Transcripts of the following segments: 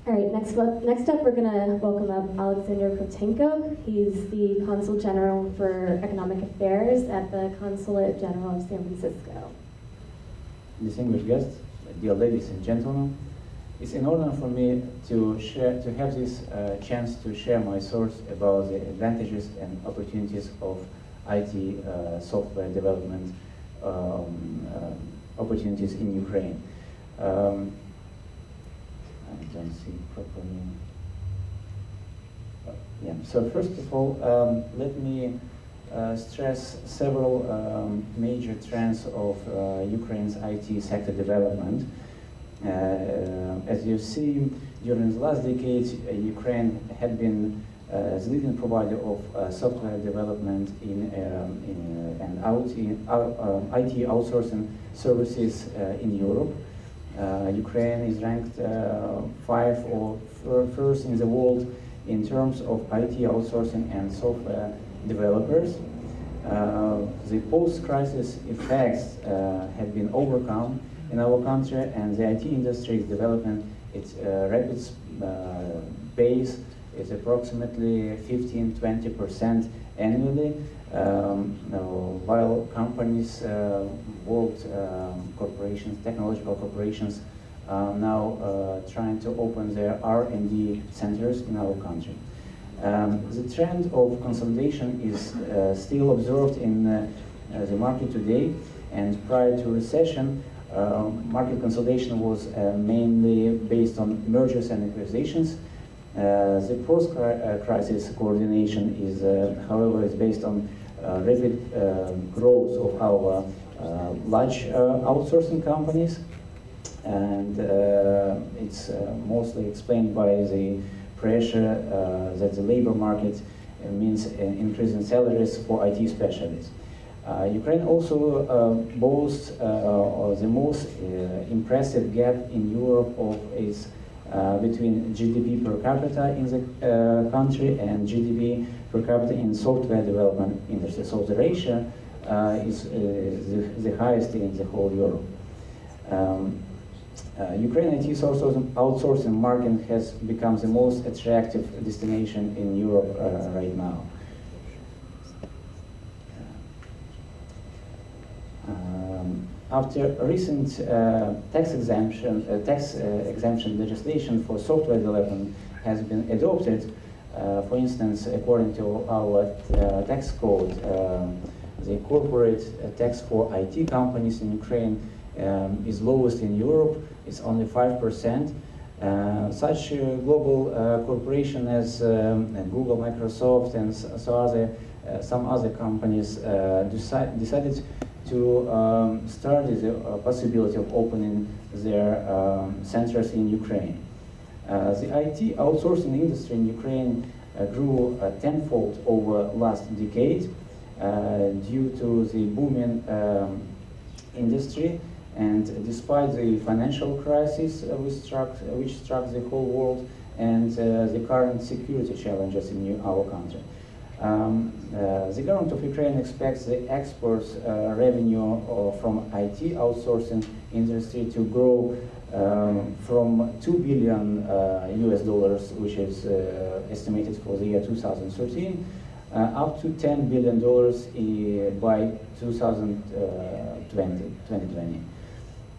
All right, next up we're going to welcome up Oleksandr Krotenko. He's the Consul General for Economic Affairs at the Consulate General of San Francisco. Distinguished guests, dear ladies and gentlemen, it's an honor for me to have this chance to share my thoughts about the advantages and opportunities of IT software development opportunities in Ukraine. I don't see properly. Yeah. So first of all, let me stress several major trends of Ukraine's IT sector development. As you see, during the last decade, Ukraine had been the leading provider of software development in IT outsourcing services in Europe. Ukraine is ranked 5 or first in the world in terms of IT outsourcing and software developers. The post-crisis effects have been overcome in our country, and the IT industry is developing its rapid pace. It's approximately 15–20% annually, while companies, world corporations, technological corporations are now trying to open their R&D centers in our country. The trend of consolidation is still observed in the market today, and prior to recession, market consolidation was mainly based on mergers and acquisitions. The post-crisis coordination is, however, is based on rapid growth of our large outsourcing companies, and it's mostly explained by the pressure that the labor market means increasing salaries for IT specialists. Ukraine also boasts the most impressive gap in Europe of its between GDP per capita in the country and GDP per capita in software development industry. So the ratio is the highest in the whole Europe. Ukraine IT outsourcing market has become the most attractive destination in Europe right now. After recent tax exemption legislation for software development has been adopted, for instance, according to our tax code, the corporate tax for IT companies in Ukraine is lowest in Europe. It's only 5%. Such global corporations as Google, Microsoft, and some other companies decided to start the possibility of opening their centers in Ukraine. The IT outsourcing industry in Ukraine grew tenfold over last decade due to the booming industry, and despite the financial crisis which struck the whole world and the current security challenges in our country. The government of Ukraine expects the exports revenue from IT outsourcing industry to grow from $2 billion US dollars, which is estimated for the year 2013, up to $10 billion by 2020.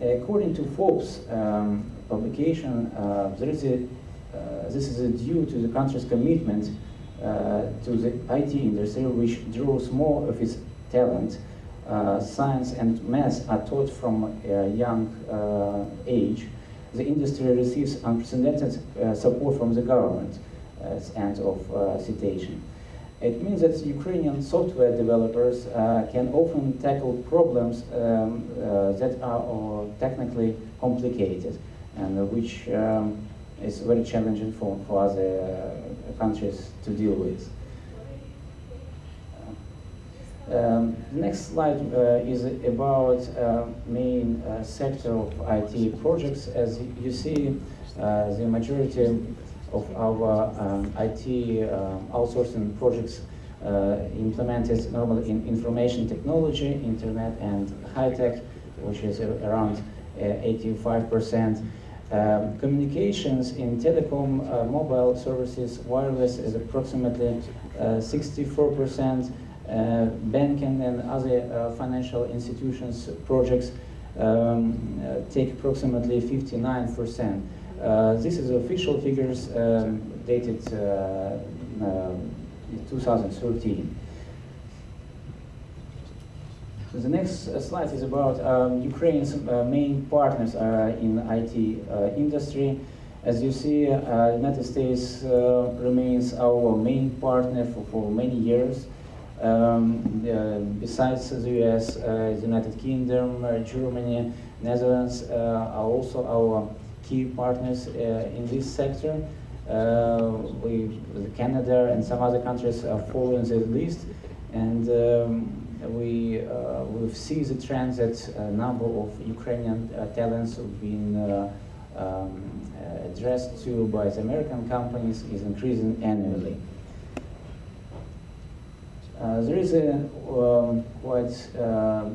According to Forbes publication, this is due to the country's commitment to the IT industry, which draws more of its talent. Science and math are taught from a young age. The industry receives unprecedented support from the government. End of citation. It means that Ukrainian software developers can often tackle problems that are technically complicated and which is very challenging for other countries to deal with. The next slide is about main sector of IT projects. As you see, the majority of our IT outsourcing projects implemented normally in information technology, internet, and high tech, which is around 85%. Communications in telecom, mobile services, wireless is approximately 64%. Banking and other financial institutions projects take approximately 59%. This is official figures dated 2013. The next slide is about Ukraine's main partners in IT industry. As you see, United States remains our main partner for many years. Besides the US, the United Kingdom, Germany, Netherlands are also our key partners in this sector. Canada and some other countries are following this list, and we see the trend that a number of Ukrainian talents have been addressed to by the American companies is increasing annually. There is a quite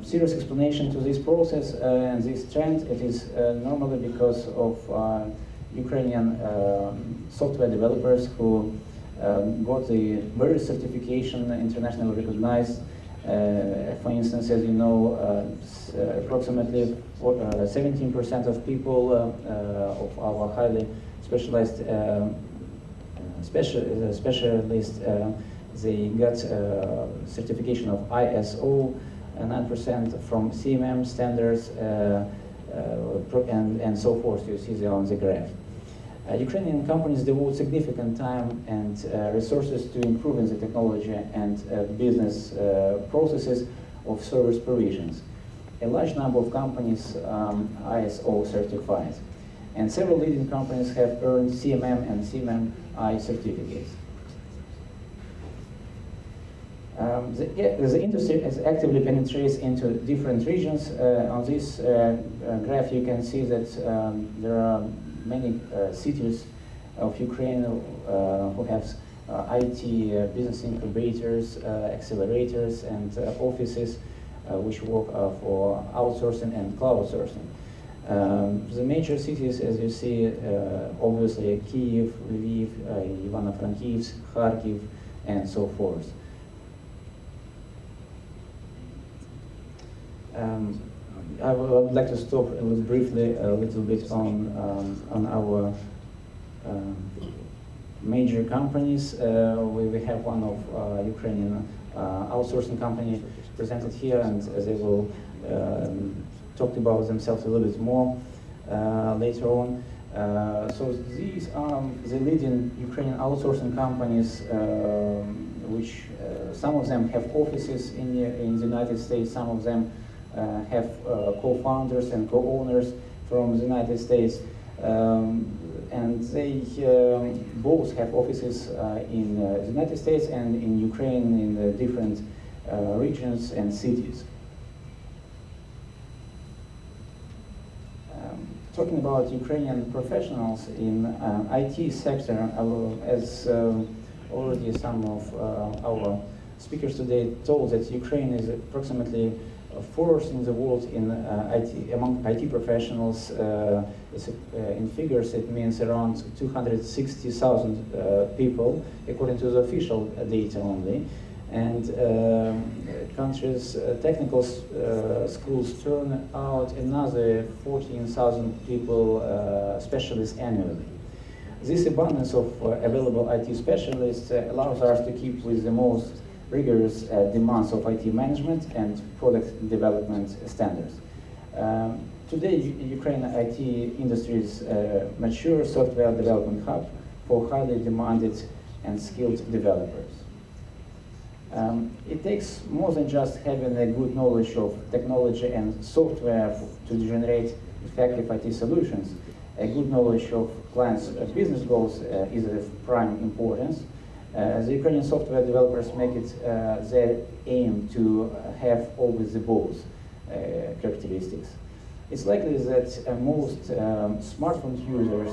serious explanation to this process and this trend. It is normally because of Ukrainian software developers who got the various certification internationally recognized. For instance, as you know, approximately 17% of people of our highly specialized specialists they got certification of ISO, 9% from CMM standards, and so forth. You see them on the graph. Ukrainian companies devote significant time and resources to improving the technology and business processes of service provisions. A large number of companies ISO certified, and several leading companies have earned CMM and CMMI certificates. The industry has actively penetrates into different regions. On this graph, you can see that there are many cities of Ukraine who have IT business incubators, accelerators, and offices which work for outsourcing and cloud sourcing. The major cities, as you see, obviously Kyiv, Lviv, Ivano-Frankivsk, Kharkiv, and so forth. I would like to stop briefly a little bit on our major companies. We have one of Ukrainian outsourcing company presented here, and they will talk about themselves a little bit more later on. So these are the leading Ukrainian outsourcing companies, which some of them have offices in the United States, some of them have co-founders and co-owners from the United States, and they both have offices in the United States and in Ukraine in the different regions and cities. Talking about Ukrainian professionals in IT sector, as already some of our speakers today told, that Ukraine is approximately fourth in the world in among IT professionals. In figures, it means around 260,000 people, according to the official data only. And country's technical schools turn out another 14,000 people, specialists annually. This abundance of available IT specialists allows us to keep with the most rigorous demands of IT management and product development standards. Today, Ukraine IT industry is a mature software development hub for highly demanded and skilled developers. It takes more than just having a good knowledge of technology and software to generate effective IT solutions. A good knowledge of clients' business goals is of prime importance. The Ukrainian software developers make it their aim to have always the both characteristics. It's likely that most smartphone users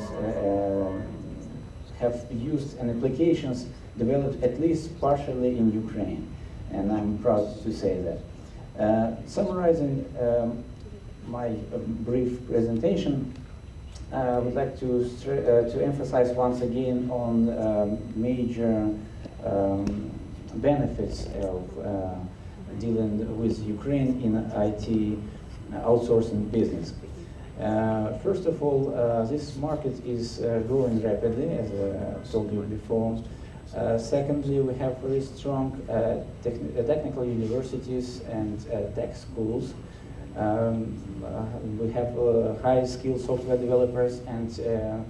have used an applications developed at least partially in Ukraine, and I'm proud to say that. Summarizing my brief presentation, I would like to emphasize once again on major benefits of dealing with Ukraine in IT outsourcing business. First of all, this market is growing rapidly, as I told you before. Secondly, we have very strong technical universities and tech schools. We have high-skilled software developers and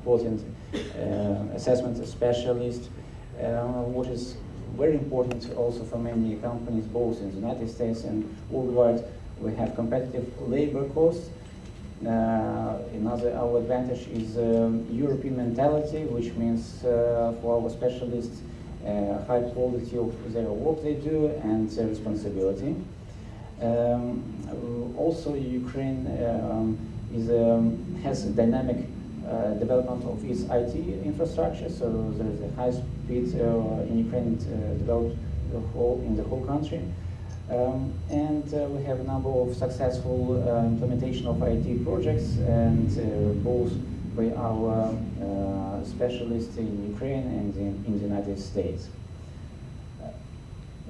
quality assessment specialists, what is very important also for many companies, both in the United States and worldwide. We have competitive labor costs. Another our advantage is European mentality, which means for our specialists high quality of their work they do and their responsibility. Also, Ukraine has a dynamic development of its IT infrastructure, so there is a high speed in Ukraine developed in the whole country. And we have a number of successful implementation of IT projects, and both by our specialists in Ukraine and in the United States.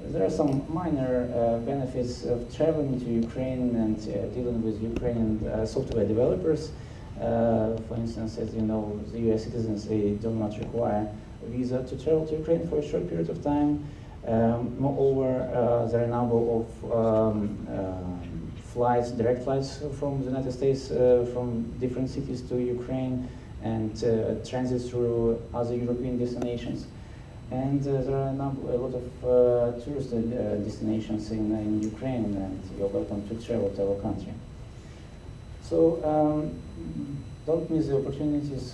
There are some minor benefits of traveling to Ukraine and dealing with Ukrainian software developers. For instance, as you know, the US citizens, they do not require a visa to travel to Ukraine for a short period of time. Moreover, there are a number of flights, direct flights from the United States, from different cities to Ukraine, and transit through other European destinations. And there are a lot of tourist destinations in Ukraine, and you're welcome to travel to our country. So don't miss the opportunities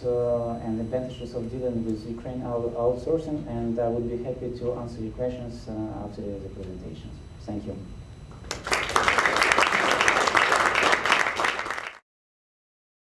and advantages of dealing with Ukraine outsourcing, and I would be happy to answer your questions after the presentations. Thank you.